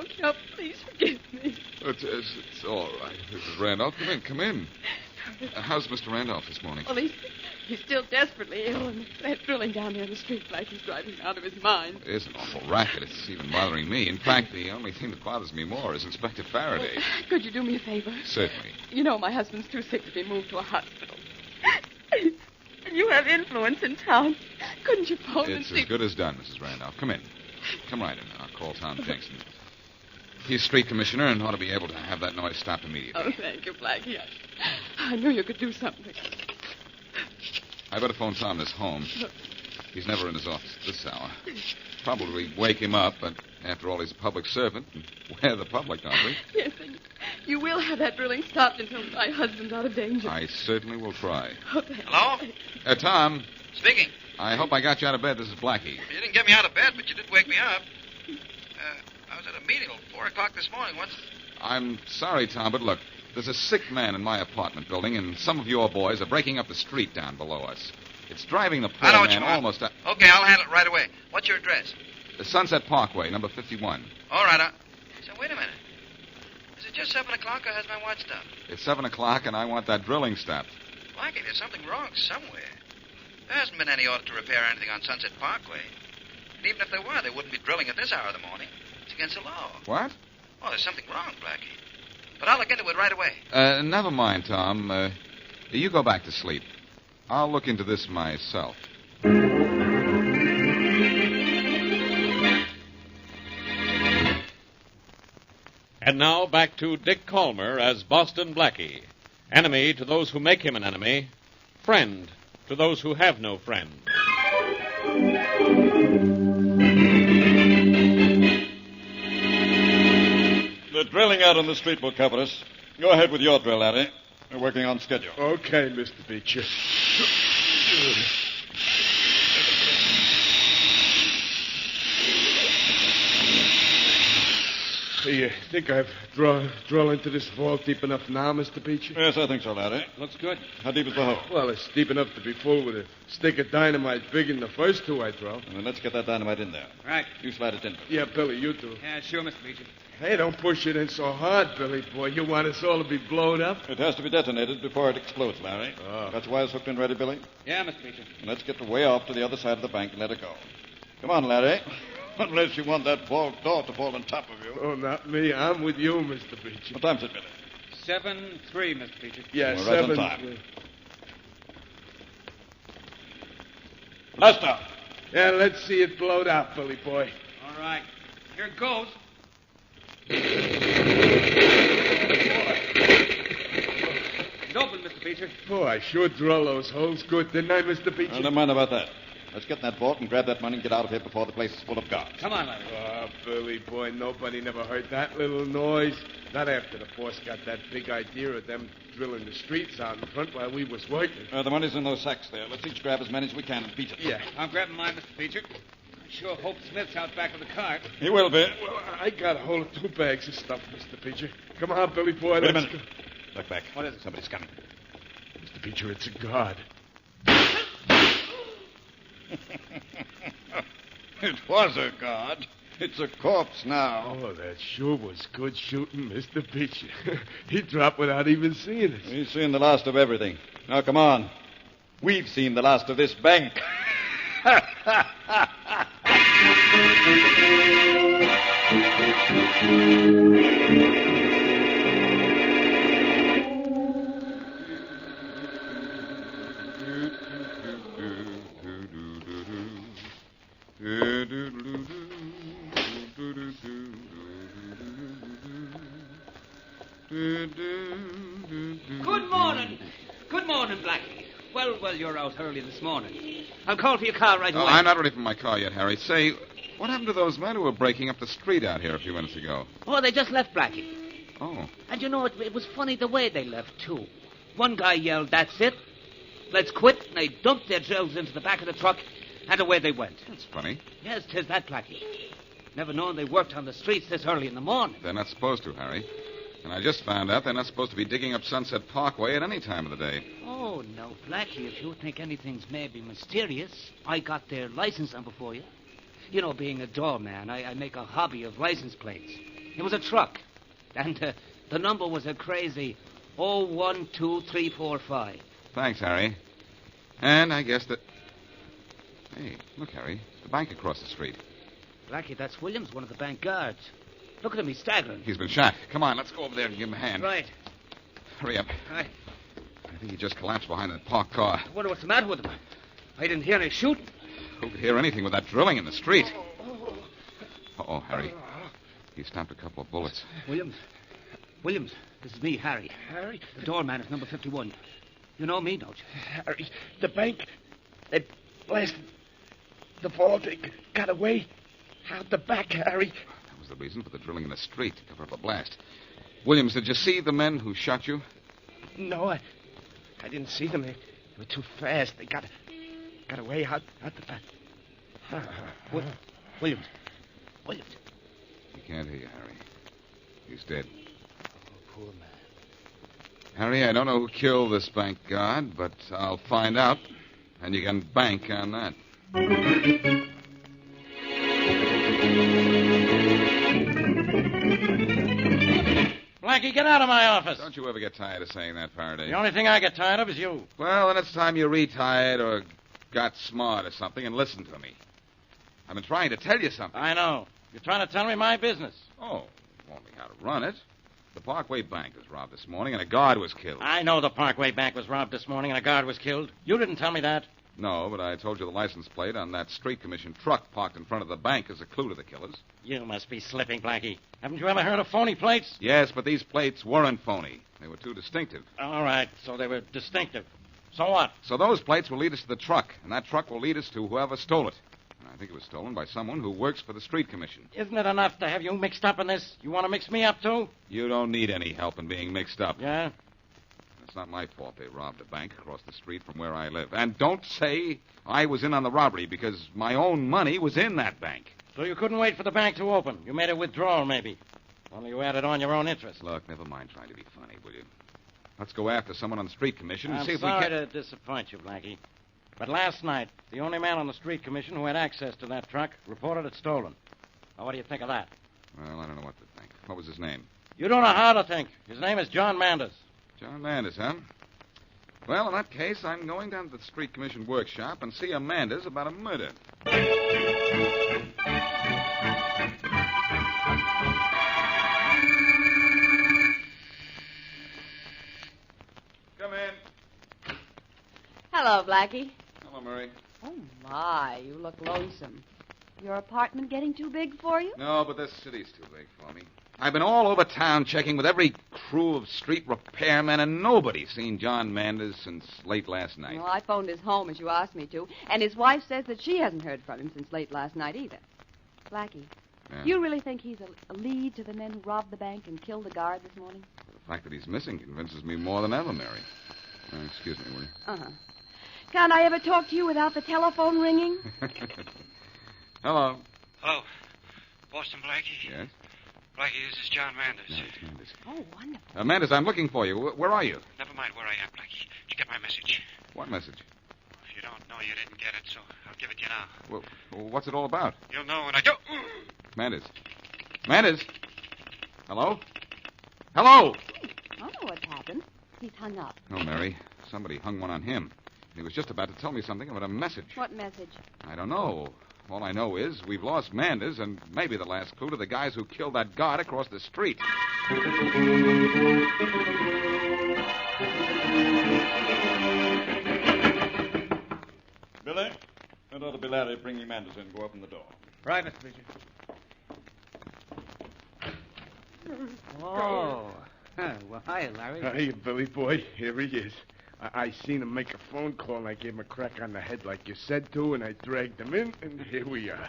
Cal, please forgive me. It's all right, Mrs. Randolph. Come in. How's Mr. Randolph this morning? Well, he's still desperately ill, and that drilling down there in the street like he's driving him out of his mind. It is an awful racket. It's even bothering me. In fact, the only thing that bothers me more is Inspector Faraday. Well, could you do me a favor? Certainly. You know my husband's too sick to be moved to a hospital. And you have influence in town. Couldn't you phone and see... It's as good as done, Mrs. Randolph. Come in. Come right in. I'll call Tom Jackson. He's street commissioner and ought to be able to have that noise stopped immediately. Oh, thank you, Blackie. I knew you could do something. I better phone Tom this home. He's never in his office at this hour. Probably wake him up, but after all, he's a public servant. And we're the public, aren't we? Yes, and you will have that drilling stopped until my husband's out of danger. I certainly will try. Oh, thank Hello? Tom. Speaking. I hope I got you out of bed. This is Blackie. You didn't get me out of bed, but you did wake me up. I was at a meeting till 4 o'clock this morning. I'm sorry, Tom, but look, there's a sick man in my apartment building, and some of your boys are breaking up the street down below us. It's driving the poor I know what man you want. almost... Okay, I'll handle it right away. What's your address? The Sunset Parkway, number 51. All right, So, wait a minute. Is it just 7 o'clock, or has my watch stopped? It's 7 o'clock, and I want that drilling stopped. Blackie, there's something wrong somewhere. There hasn't been any order to repair anything on Sunset Parkway. And even if there were, they wouldn't be drilling at this hour of the morning. It's against the law. What? Oh, there's something wrong, Blackie. But I'll look into it right away. Never mind, Tom. You go back to sleep. I'll look into this myself. And now back to Dick Calmer as Boston Blackie. Enemy to those who make him an enemy. Friend to those who have no friend. The drilling out on the street will cover us. Go ahead with your drill, Larry. We're working on schedule. Okay, Mr. Beecher. Do you think I've drilled into this vault deep enough now, Mr. Beecher? Yes, I think so, Larry. Looks good. How deep is the hole? Well, it's deep enough to be full with a stick of dynamite bigger than the first two I drilled. Well, then let's get that dynamite in there. Right. You slide it in. Yeah, Billy, you do. Yeah, sure, Mr. Beecher. Hey, don't push it in so hard, Billy boy. You want us all to be blown up? It has to be detonated before it explodes, Larry. Oh. Got your wires hooked in ready, Billy? Yeah, Mr. Beecher. Let's get the way off to the other side of the bank and let it go. Come on, Larry. Unless you want that vault door to fall on top of you. Oh, not me. I'm with you, Mr. Beecher. What time's it, Billy? 7-3, Mr. Beecher. Yeah, We're right 7. on time. Blast off. Yeah, let's see it blowed out, Billy boy. All right. Here it goes. It's open, Mr. Beecher. Oh, I sure drilled those holes good, didn't I, Mr. Beecher? Never mind about that. Let's get in that vault and grab that money and get out of here before the place is full of guards. Come on, Larry. Oh, Billy boy, nobody never heard that little noise. Not after the boss got that big idea of them drilling the streets out in front while we was working. The money's in those sacks there. Let's each grab as many as we can and beat it. Yeah. I'm grabbing mine, Mr. Beecher. I sure hope Smith's out back of the cart. He will be. Well, I got a hold of 2 bags of stuff, Mr. Beecher. Come on, Billy boy. Wait a let's minute. go. Look back. What is it? Somebody's coming. Mr. Beecher, it's a guard. It was a guard. It's a corpse now. Oh, that sure was good shooting, Mr. Beecher. He dropped without even seeing us. We've seen the last of everything. Now, come on. We've seen the last of this bank. Good morning. Good morning, Blackie. Well, you're out early this morning. I'll call for your car right away. I'm not ready for my car yet, Harry. Say, what happened to those men who were breaking up the street out here a few minutes ago? Oh, they just left, Blackie. Oh. And you know, it was funny the way they left, too. One guy yelled, "That's it. Let's quit." And they dumped their drills into the back of the truck, and away they went. That's funny. Yes, 'tis that, Blackie. Never known they worked on the streets this early in the morning. They're not supposed to, Harry. And I just found out they're not supposed to be digging up Sunset Parkway at any time of the day. Oh, no, Blackie, if you think anything's maybe mysterious, I got their license number for you. You know, being a doorman, I make a hobby of license plates. It was a truck. And the number was a crazy 012345. Thanks, Harry. And I guess that... Hey, look, Harry. The bank across the street. Blackie, that's Williams, one of the bank guards. Look at him, he's staggering. He's been shot. Come on, let's go over there and give him a hand. Right. Hurry up. I I think he just collapsed behind that parked car. wonder what's the matter with him. I didn't hear any shooting. Who could hear anything with that drilling in the street? Uh-oh, Harry. He stopped a couple of bullets. Williams, this is me, Harry. Harry? The doorman is number 51. You know me, don't you? Harry, the bank, they blasted the vault. They got away out the back, Harry. That was the reason for the drilling in the street, to cover up a blast. Williams, did you see the men who shot you? No, I didn't see them. They were too fast. They got away out the back. Williams. He can't hear you, Harry. He's dead. Oh, poor man. Harry, I don't know who killed this bank guard, but I'll find out. And you can bank on that. Blackie, get out of my office. Don't you ever get tired of saying that, Faraday? The only thing I get tired of is you. Well, then it's time you retired or got smart or something and listened to me. I've been trying to tell you something. I know. You're trying to tell me my business. Oh, only how to run it. The Parkway Bank was robbed this morning and a guard was killed. I know the Parkway Bank was robbed this morning and a guard was killed. You didn't tell me that. No, but I told you the license plate on that street commission truck parked in front of the bank is a clue to the killers. You must be slipping, Blackie. Haven't you ever heard of phony plates? Yes, but these plates weren't phony. They were too distinctive. All right, so they were distinctive. So what? So those plates will lead us to the truck, and that truck will lead us to whoever stole it. And I think it was stolen by someone who works for the street commission. Isn't it enough to have you mixed up in this? You want to mix me up, too? You don't need any help in being mixed up. Yeah? It's not my fault they robbed a bank across the street from where I live. And don't say I was in on the robbery, because my own money was in that bank. So you couldn't wait for the bank to open. You made a withdrawal, maybe. Only you added on your own interest. Look, never mind trying to be funny, will you? Let's go after someone on the street commission and I'm see if we sorry can... to disappoint you, Blackie. But last night, the only man on the street commission who had access to that truck reported it stolen. Now, what do you think of that? Well, I don't know what to think. What was his name? You don't know how to think. His name is John Manders. John Manders, huh? Well, in that case, I'm going down to the street commission workshop and see a Manders about a murder. Come in. Hello, Blackie. Hello, Murray. Oh, my, you look lonesome. Your apartment getting too big for you? No, but this city's too big for me. I've been all over town checking with every crew of street repairmen, and nobody's seen John Manders since late last night. Well, I phoned his home as you asked me to, and his wife says that she hasn't heard from him since late last night either. Blackie, Yeah. you really think he's a lead to the men who robbed the bank and killed the guard this morning? The fact that he's missing convinces me more than ever, Mary. Excuse me, will you? Uh-huh. Can't I ever talk to you without the telephone ringing? Hello. Hello. Boston Blackie? Yes? Blackie, this is John Manders. No, it's Manders. Oh, wonderful. Manders, I'm looking for you. Where are you? Never mind where I am, Blackie. Did you get my message? What message? If you don't know, you didn't get it, so I'll give it to you now. Well, what's it all about? You'll know when I do. Manders. Manders? Hello? Hello? I don't know what's happened. He's hung up. Oh, Mary. Somebody hung one on him. He was just about to tell me something about a message. What message? I don't know. All I know is we've lost Manders and maybe the last clue to the guys who killed that guard across the street. Billy, that ought to be Larry bringing Manders in. Go open the door. Right, Mr. Beecher. Oh. Well, hi, Larry. Hey, Billy boy. Here he is. I seen him make a phone call, and I gave him a crack on the head like you said to, and I dragged him in, and here we are.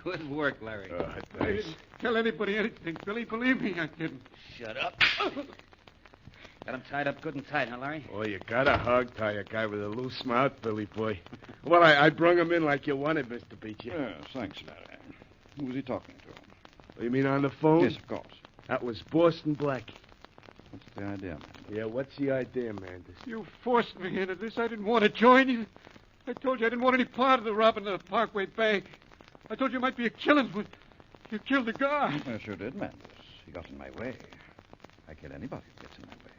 Good work, Larry. Thanks. Tell anybody anything, Billy. Believe me, I didn't. Shut up. Got him tied up good and tight, huh, Larry? Oh, you gotta hog tie a guy with a loose mouth, Billy boy. Well, I brung him in like you wanted, Mr. Beecher. Yes, thanks, Larry. Who was he talking to? You mean on the phone? Yes, of course. That was Boston Blackie. What's the idea, man? Yeah, what's the idea, Manders? You forced me into this. I didn't want to join you. I told you I didn't want any part of the robbing of the Parkway Bank. I told you it might be a killing when you killed the guard. I sure did, Manders. he got in my way. I kill anybody who gets in my way.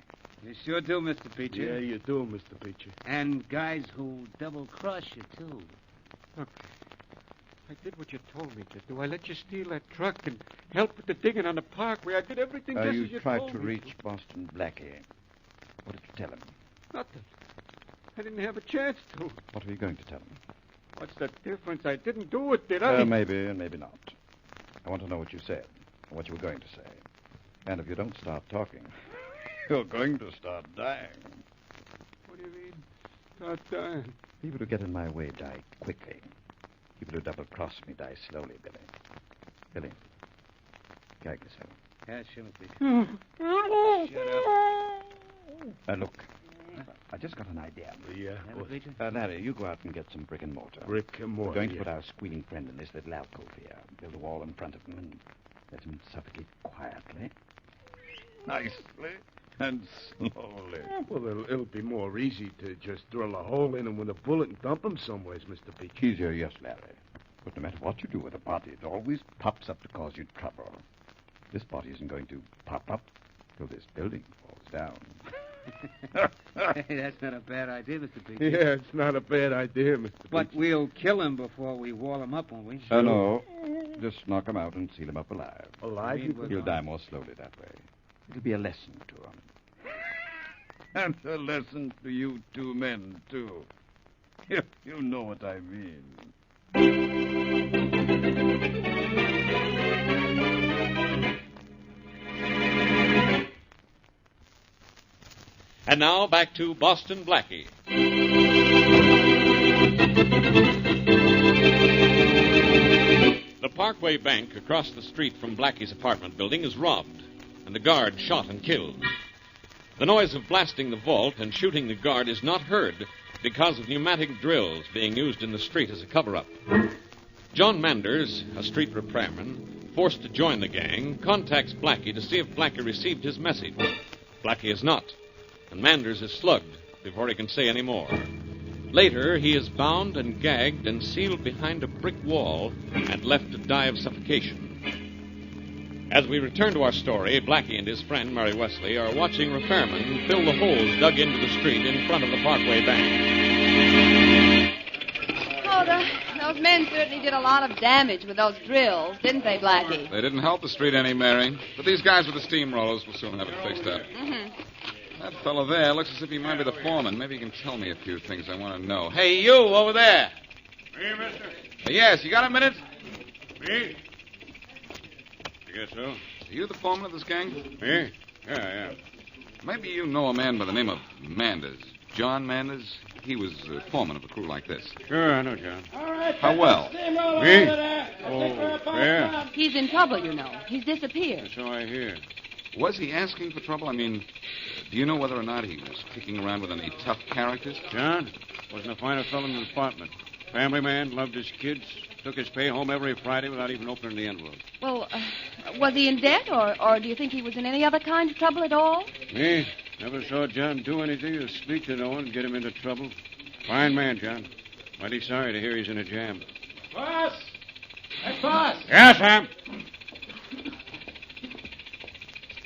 You sure do, Mr. Peacher. Yeah, you do, Mr. Peacher. And guys who double-cross you, too. Look, I did what you told me to do. I let you steal that truck and help with the digging on the parkway. I did everything just as You you tried told to me reach Boston Blackie. What did you tell him? Nothing. I didn't have a chance to. What were you going to tell him? What's the difference? I didn't do it, did I? Maybe and maybe not. I want to know what you said, or what you were going to say. And if you don't start talking, you're going to start dying. What do you mean? Start dying? People who get in my way die quickly. People who double-cross me die slowly, Billy. Billy, gag yourself. Yeah, sure, Mr. Peacher. Shut up. Look, I just got an idea. Yeah. Mr. Peacher? Larry, you go out and get some brick and mortar. Brick and mortar. We're going to put our squealing friend in this little alcove here. Build a wall in front of him and let him suffocate quietly. Nicely and slowly. Well, it'll be more easy to just drill a hole in him with a bullet and dump him somewheres, Mr. Peacher. Easier, yes, Larry. But no matter what you do with a body, it always pops up to cause you trouble. This body isn't going to pop up till this building falls down. Hey, that's not a bad idea, Mr. Peacher. Yeah, it's not a bad idea, Mr. But Peacher. we'll kill him before we wall him up, won't we? No. Just knock him out and seal him up alive. Alive? You mean He'll die more slowly that way. It'll be a lesson to him. And a lesson to you two men, too. If you know what I mean. And now back to Boston Blackie. The Parkway Bank across the street from Blackie's apartment building is robbed, and the guard shot and killed. The noise of blasting the vault and shooting the guard is not heard because of pneumatic drills being used in the street as a cover-up. John Manders, a street repairman, forced to join the gang, contacts Blackie to see if Blackie received his message. Blackie is not, and Manders is slugged before he can say any more. Later, he is bound and gagged and sealed behind a brick wall and left to die of suffocation. As we return to our story, Blackie and his friend, Mary Wesley, are watching repairmen fill the holes dug into the street in front of the Parkway Bank. Oh, those men certainly did a lot of damage with those drills, didn't they, Blackie? They didn't help the street any, Mary. But these guys with the steamrollers will soon have it fixed up. Mm-hmm. That fellow there looks as if he might be the foreman. Maybe he can tell me a few things I want to know. Hey, you over there. Me, mister? Yes, you got a minute? Me? I guess so. Are you the foreman of this gang? Me? Yeah. Maybe you know a man by the name of Manders. John Manders? He was foreman of a crew like this. Sure, I know, John. How well? Me? Oh, yeah. He's in trouble, you know. He's disappeared. So I hear. Was he asking for trouble? I mean, do you know whether or not he was kicking around with any tough characters? John wasn't a finer fellow in the department. Family man, loved his kids, took his pay home every Friday without even opening the envelope. Well, was he in debt, or do you think he was in any other kind of trouble at all? Me? Never saw John do anything or speak to no one and get him into trouble. Fine man, John. Mighty sorry to hear he's in a jam. Boss! Hey, boss! Yeah, Sam?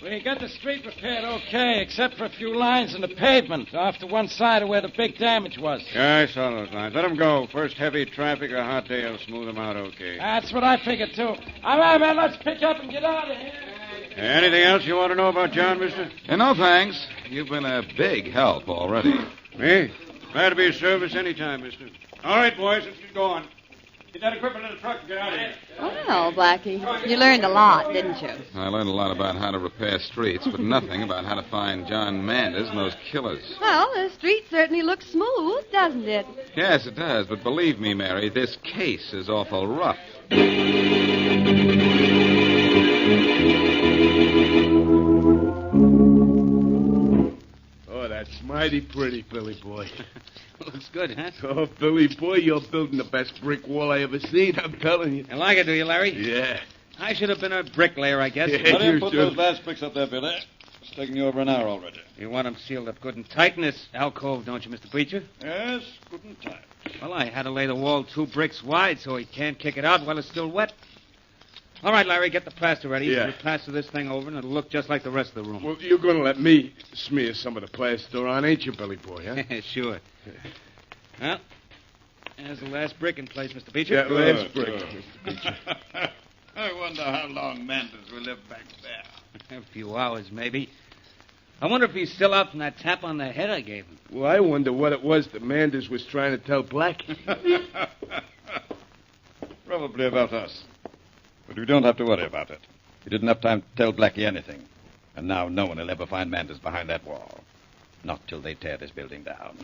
We got the street repaired okay, except for a few lines in the pavement off to one side of where the big damage was. Yeah, I saw those lines. Let them go. First heavy traffic, a hot day will smooth them out okay. That's what I figured, too. All right, man, let's pick up and get out of here. Anything else you want to know about John, mister? No, thanks. You've been a big help already. Me? Glad to be of service anytime, mister. All right, boys, let's get going. Get that equipment in the truck and get out of here. Well, Blackie, you learned a lot, didn't you? I learned a lot about how to repair streets, but nothing about how to find John Manders and those killers. Well, the street certainly looks smooth, doesn't it? Yes, it does, but believe me, Mary, this case is awful rough. Oh, that's mighty pretty, Billy boy. Looks good, huh? Oh, Billy boy, you're building the best brick wall I ever seen, I'm telling you. You like it, do you, Larry? Yeah. I should have been a bricklayer, I guess. Yeah. Why don't you You put should. those last bricks up there, Billy? It's taking you over an hour already. You want them sealed up good and tight in this alcove, don't you, Mr. Preacher? Yes, good and tight. Well, I had to lay the wall 2 bricks wide so he can't kick it out while it's still wet. All right, Larry, get the plaster ready. Yeah. We'll plaster this thing over, and it'll look just like the rest of the room. Well, you're going to let me smear some of the plaster on, ain't you, Billy Boy, huh? Sure. Well, there's the last brick in place, Mr. Beecher. Yeah, last brick, Mr. Beecher. I wonder how long Manders will live back there. A few hours, maybe. I wonder if he's still out from that tap on the head I gave him. Well, I wonder what it was that Manders was trying to tell Blackie. Probably about us. But we don't have to worry about it. He didn't have time to tell Blackie anything. And now no one will ever find Manders behind that wall. Not till they tear this building down.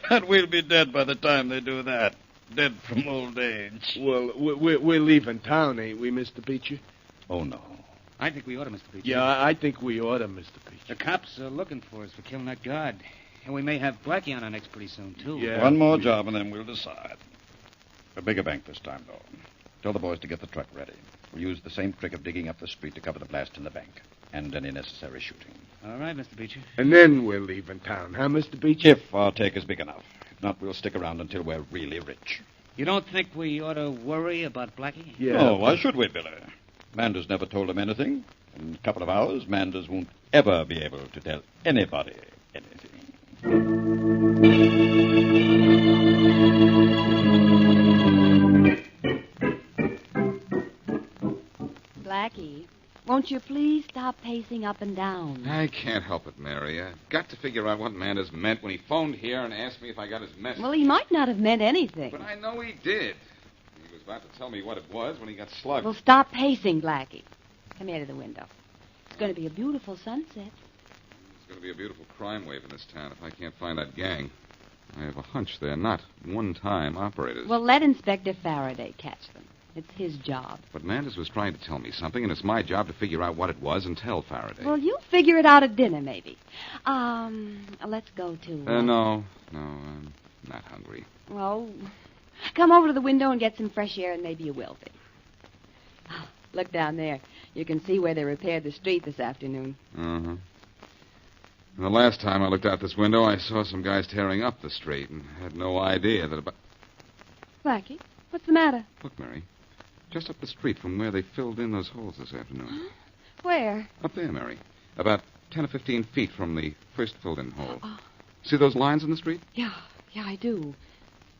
And we'll be dead by the time they do that. Dead from old age. Well, we're leaving town, ain't we, Mr. Beecher? Oh, no. I think we ought to, Mr. Beecher. Yeah, I think we ought to, Mr. Beecher. The cops are looking for us for killing that guard. And we may have Blackie on our necks pretty soon, too. Yeah. One more job and then we'll decide. A bigger bank this time, though. Tell the boys to get the truck ready. We'll use the same trick of digging up the street to cover the blast in the bank. And any necessary shooting. All right, Mr. Beecher. And then we're leaving town, huh, Mr. Beecher? If our take is big enough. If not, we'll stick around until we're really rich. You don't think we ought to worry about Blackie? Yeah. No, why should we, Billy? Manders never told him anything. In a couple of hours, Manders won't ever be able to tell anybody anything. Blackie, won't you please stop pacing up and down? I can't help it, Mary. I've got to figure out what Manders meant when he phoned here and asked me if I got his message. Well, he might not have meant anything. But I know he did. He was about to tell me what it was when he got slugged. Well, stop pacing, Blackie. Come here to the window. It's going to be a beautiful sunset. It's going to be a beautiful crime wave in this town if I can't find that gang. I have a hunch they're not one-time operators. Well, let Inspector Faraday catch them. It's his job. But Manders was trying to tell me something, and it's my job to figure out what it was and tell Faraday. Well, you'll figure it out at dinner, maybe. Let's go to... No, I'm not hungry. Well, come over to the window and get some fresh air, and maybe you will be. Oh, look down there. You can see where they repaired the street this afternoon. Uh-huh. And the last time I looked out this window, I saw some guys tearing up the street and had no idea that about... Blackie, what's the matter? Look, Mary, just up the street from where they filled in those holes this afternoon. Where? Up there, Mary. About 10 or 15 feet from the first filled-in hole. See those lines in the street? Yeah, I do.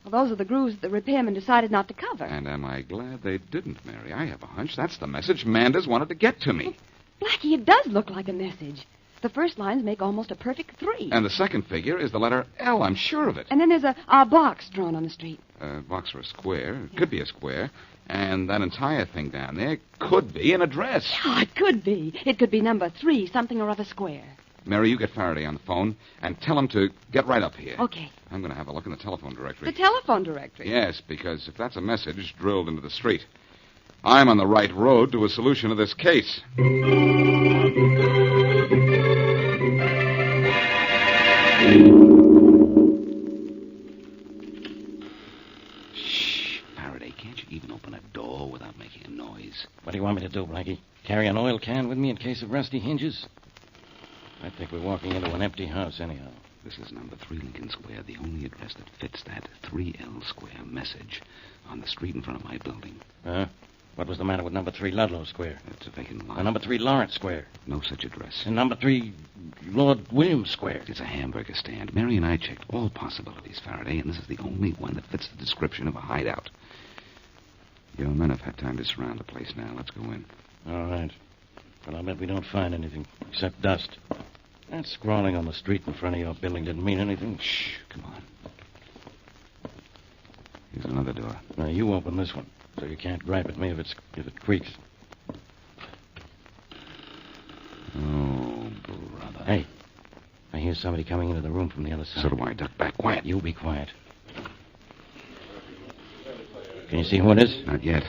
Well, those are the grooves that the repairman decided not to cover. And am I glad they didn't, Mary? I have a hunch that's the message Manders wanted to get to me. Well, Blackie, it does look like a message. The first lines make almost a perfect 3. And the second figure is the letter L, I'm sure of it. And then there's a box drawn on the street. A box for a square. It could be a square. And that entire thing down there could be an address. Yeah, it could be. It could be number 3, something or other square. Mary, you get Faraday on the phone and tell him to get right up here. Okay. I'm going to have a look in the telephone directory. The telephone directory? Yes, because if that's a message drilled into the street, I'm on the right road to a solution of this case. Shh, Faraday, can't you even open a door without making a noise? What do you want me to do, Blackie? Carry an oil can with me in case of rusty hinges? I think we're walking into an empty house anyhow. This is number 3 Lincoln Square, the only address that fits that 3L Square message on the street in front of my building. Huh? What was the matter with number 3 Ludlow Square? It's a vacant lot. And number 3 Lawrence Square? No such address. And number 3 Lord Williams Square? It's a hamburger stand. Mary and I checked all possibilities, Faraday, and this is the only one that fits the description of a hideout. Your men have had time to surround the place now. Let's go in. All right. But I'll bet we don't find anything except dust. That scrawling on the street in front of your building didn't mean anything. Shh, come on. Here's another door. Now, you open this one, so you can't gripe at me if it creaks. Oh, brother. Hey, I hear somebody coming into the room from the other side. So do I. Duck back. Quiet. You be quiet. Can you see who it is? Not yet.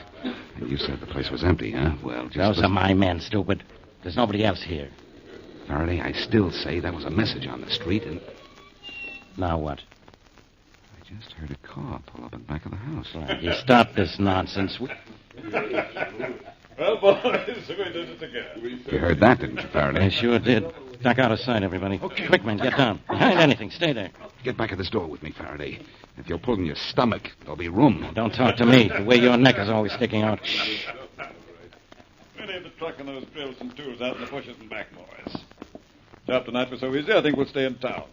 You said the place was empty, huh? Well, just... Those are my men, stupid. There's nobody else here. Faraday, I still say that was a message on the street, and... Now what? I just heard a car pull up in back of the house. You stop this nonsense. Well, boys, we did it again. You heard that, didn't you, Faraday? I sure did. Duck out of sight, everybody. Okay. Quick, men, get down. Behind anything, stay there. Get back at this door with me, Faraday. If you're pulling your stomach, there'll be room. Don't talk to me. The way your neck is always sticking out. We'll leave the truck and those drills and tools out in the bushes and back, boys. Job tonight was so easy, I think we'll stay in town.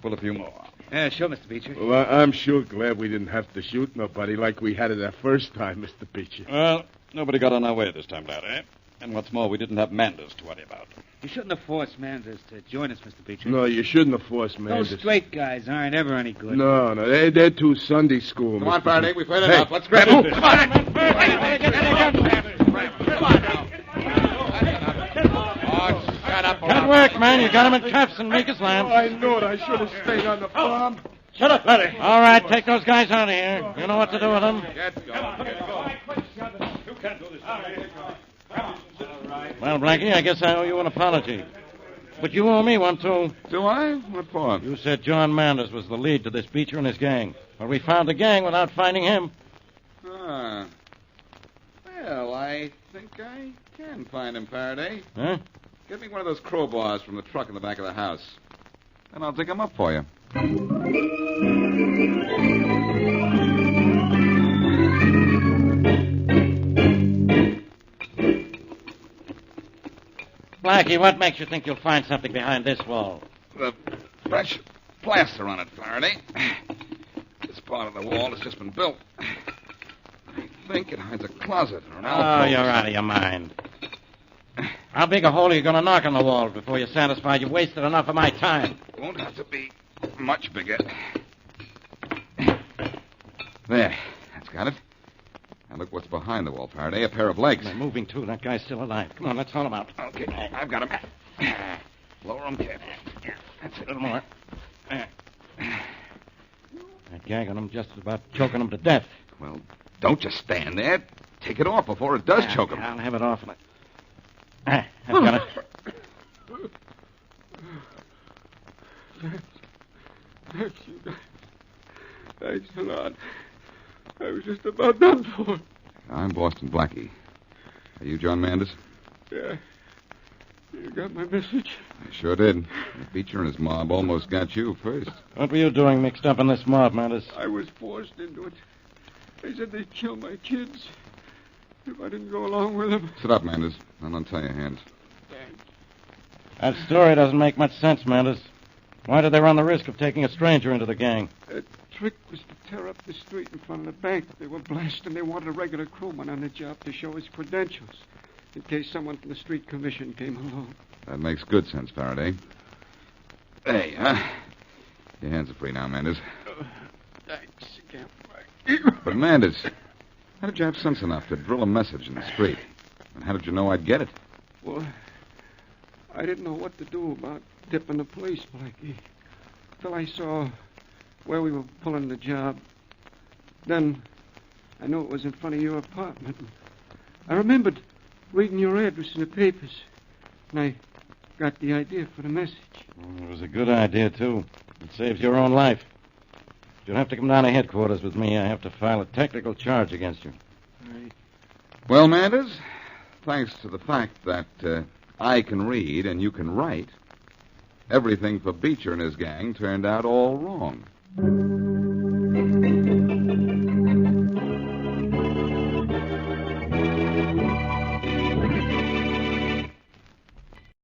Pull a few more. Yeah, sure, Mr. Beecher. Well, I'm sure glad we didn't have to shoot nobody like we had it that first time, Mr. Beecher. Well, nobody got on our way this time, lad, eh? And what's more, we didn't have Manders to worry about. You shouldn't have forced Manders to join us, Mr. Beecher. No, you shouldn't have forced Manders. Those straight guys aren't ever any good. No, they're too Sunday school. Come on, Faraday, we've heard Hey. enough. Let's grab him. Come on. Shut up. Good work, man. You got him in cuffs and make us laugh. I knew it. I should have stayed on the farm. Shut up, buddy. All right, take those guys out of here. You know what to do with them. Get going. You can't do this. Well, Blackie, I guess I owe you an apology. But you owe me one, too. Do I? What for? You said John Manders was the lead to this Beecher and his gang. Well, we found the gang without finding him. Ah. Well, I think I can find him, Faraday. Huh? Get me one of those crowbars from the truck in the back of the house. And I'll dig him up for you. Blackie, what makes you think you'll find something behind this wall? The fresh plaster on it, Faraday. This part of the wall has just been built. I think it hides a closet or an alcove. Oh, you're out of your mind. How big a hole are you going to knock on the wall before you're satisfied you've wasted enough of my time? Won't have to be much bigger. There. That's got it. Now look what's behind the wall, Faraday. A pair of legs. They're moving, too. That guy's still alive. Come on, let's haul him out. Okay, I've got him. Lower him carefully. That's it. A little more. That gag on him just about choking him to death. Well, don't just stand there. Take it off before it does choke him. I'll have it off. I've got it. Thanks, you guys. Thanks a lot. I was just about done for. I'm Boston Blackie. Are you John Manders? Yeah. You got my message? I sure did. The Beecher and his mob almost got you first. What were you doing mixed up in this mob, Manders? I was forced into it. They said they'd kill my kids if I didn't go along with them. Sit up, Manders. I'll untie your hands. Thanks. That story doesn't make much sense, Manders. Why did they run the risk of taking a stranger into the gang? The trick was to tear up the street in front of the bank. They were blasting. They wanted a regular crewman on the job to show his credentials in case someone from the street commission came along. That makes good sense, Faraday. There you are. Your hands are free now, Manders. Thanks again, But, Manders, how did you have sense enough to drill a message in the street? And how did you know I'd get it? Well, I didn't know what to do about tipping the police, Blackie, till I saw where we were pulling the job. Then I knew it was in front of your apartment. I remembered reading your address in the papers, and I got the idea for the message. It was a good idea, too. It saves your own life. You'll have to come down to headquarters with me. I have to file a technical charge against you. Right. Well, Manders, thanks to the fact that I can read and you can write, everything for Beecher and his gang turned out all wrong.